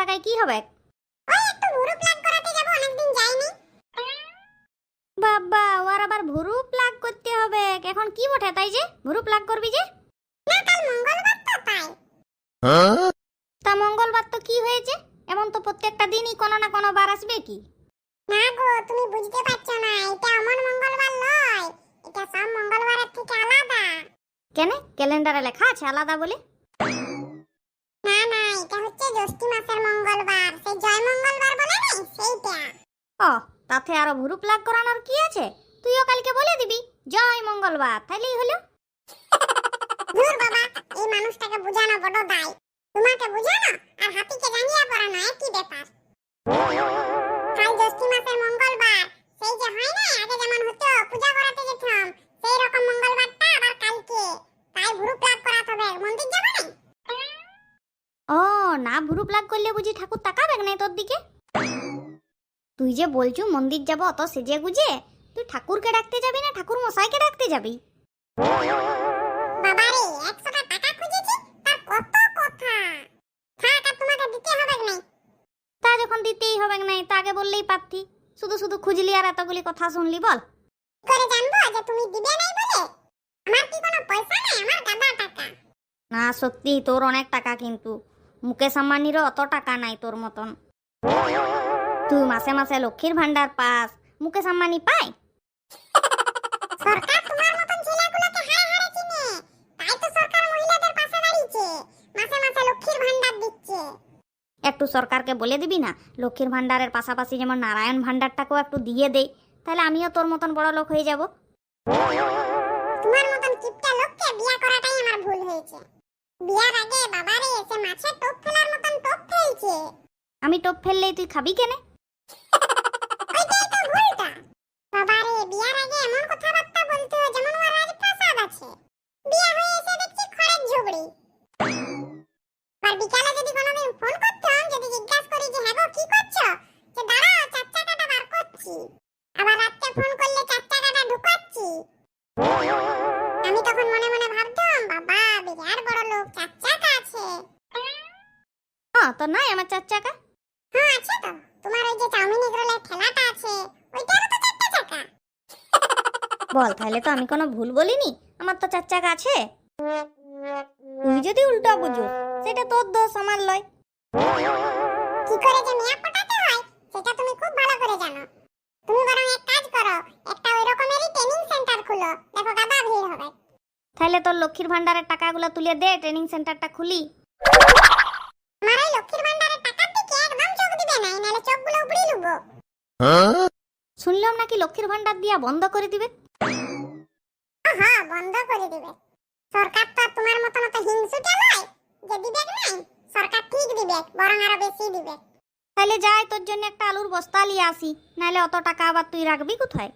টাকায় কি হবে? ওই একটু ভুরু প্লাগ করাতে যাব, অনেকদিন যাইনি। বাবা, ওর আবার ভুরু প্লাগ করতে হবে? এখন কি বটে তাই যে ভুরু প্লাগ করবি যে? না, কাল মঙ্গলবার তো তাই। তা মঙ্গলবার তো কি হয়েছে? এমন তো প্রত্যেকটা দিনই কোনো না কোনো বার আসবে কি? না গো, তুমি বুঝতে পারছো না, এটা অমন মঙ্গলবার নয়, এটা সব মঙ্গলবারের থেকে আলাদা। কেন? ক্যালেন্ডারে লেখা আছে আলাদা বলে? না না, এটা হচ্ছে জ্যৈষ্ঠ মাসের মঙ্গলবার, সেই জয় মঙ্গলবার বলে না, সেইটা। ও, তাতে আরো ভুরু প্লাগ করানোর কি আছে? তুইও কালকে বলে দিবি জয় মঙ্গলবার, তাইলেই হলো। ধুর বাবা, এই মানুষটাকে বোঝানো বড় দায়। তোমাকে বোঝানো আর হাতিকে জানিয়ে পড়ানো একই ব্যাপার। কাল জ্যৈষ্ঠ মাসের মঙ্গলবার, সেই যে হয় না আগে যেমন হতো পূজা করাতে যেতাম, সেই রকম মঙ্গলবারটা আবার কালকে। তাই ভুরু প্লাগ করাতে হবে, মন্দির যাবে না? ও, না ভুরু প্লাগ করলে বুঝি ঠাকুর তাকাবে না তোর দিকে? তুই যে বলছু মন্দির যাব অত সেজে গুজে, তুই ঠাকুরকে ডাকতে যাবি না ঠাকুর মশাইকে ডাকতে যাবি? বাবারে, 100টা টাকা খুঁজেছি, তার কত কথা। থাক, আর তোমাকে দিতে হবে না। তা যখন দিতেই হবে নাই তা আগে বললেই পারতি। শুধু শুধু খুঁজলি আর এতগুলি কথা শুনলি বল। কি করে জানবো যে তুমি দিবে নাই বলে? আমার কি কোনো পয়সা নাই? আমার গাদা টাকা। না সত্যি তোর অনেক টাকা, কিন্তু মুকেশ আম্বানিরও অত টাকা নাই তোর মতন। তুই মাসে মাসে লক্ষ্মীর ভান্ডার পাস, মুকেশ আম্বানি পায়? সরকার তোমার মতন ছেলেগুলোকে হাড়ে হাড়ে চিনে, তাই তো সরকার মহিলাদের পাশে দাঁড়িয়েছে, মাসে মাসে লক্ষ্মীর ভান্ডার দিচ্ছে। একটু সরকারকে বলে দিবি না লক্ষ্মীর ভান্ডারের পাশাপাশি যেমন নারায়ণ ভান্ডারটাকেও একটু দিয়ে দেই, তাহলে আমিও তোর মতন বড় লোক হয়ে যাব। তোমার মতন কিপটা লোককে বিয়া করাটাই আমার ভুল হয়েছে। বিয়ার আগে বাবারে এসে মাছে টোপ ফেলার মতন টোপ ফেলছে। আমি টোপ ফেললেই তুই খাবি কেনে? ওইটাই তো ভুলটা। বাবারে, বিয়ার আগে এমন কথাবার্তা বলতো যেমন ওর আজ প্রসাদ আছে। বিয়া হয়ে এসে দেখছি খড়ের ঝুবড়ি। আর বিকালে যদি কোনোদিন ফোন করতাম, যদি জিজ্ঞাসা করি যে হ্যাঁ গো কি করছো, যে দাঁড়াও চার চাকাটা বার করছি, আবার রাতে ফোন করলে চার চাকাটা ঢুকাচ্ছি, আমি তখন মনে মনে ভাবতাম বাবা বিরাট বড় লোক, চার চাকা আছে। হ্যাঁ, তো নাই আমার 4 চাকা। হ্যাঁ আছে তো, তোমার ওই যে চাউমিন এগরোলের ঠেলাটা আছে, ওইটারও তো চারটা চাকা। বল, তাহলে তো আমি কোনো ভুল বলিনি, আমার তো 4 চাকা আছে। তুই যদি উল্টা বুঝো সেটা তোর দোষ, আমার লয়। কি করে যে মেয়া পটাতে হয় সেটা তুমি খুব ভালো করে জানো। তুমি বরং এক কাজ করো, একটা ওই রকমেরই ট্রেনিং সেন্টার খুলো, দেখো গাদা ভিড় হবে। তাহলে তোর লক্ষ্মীর ভান্ডারের টাকাগুলো তুলে দে, ট্রেনিং সেন্টারটা খুলি। আমার ওই লক্ষ্মীর ভান্ডারের টাকার দিকে একদম চোখ দিবে না, নাহলে চোখগুলো উপড়ে লুবো। শুনলাম নাকি লক্ষ্মীর ভান্ডার দিয়া বন্ধ করে দিবে। হ্যাঁ, বন্ধ করে দিবে। সরকার তো তোমার মতন অত হিংসুটে নয় যে দিবে নাই, সরকার ঠিক দিবে, বরং আরো বেশি দিবে। তাহলে যাই তোর জন্য একটা আলুর বস্তা নিয়ে আসি, নাহলে অত টাকা আবার তুই রাখবি কোথায়?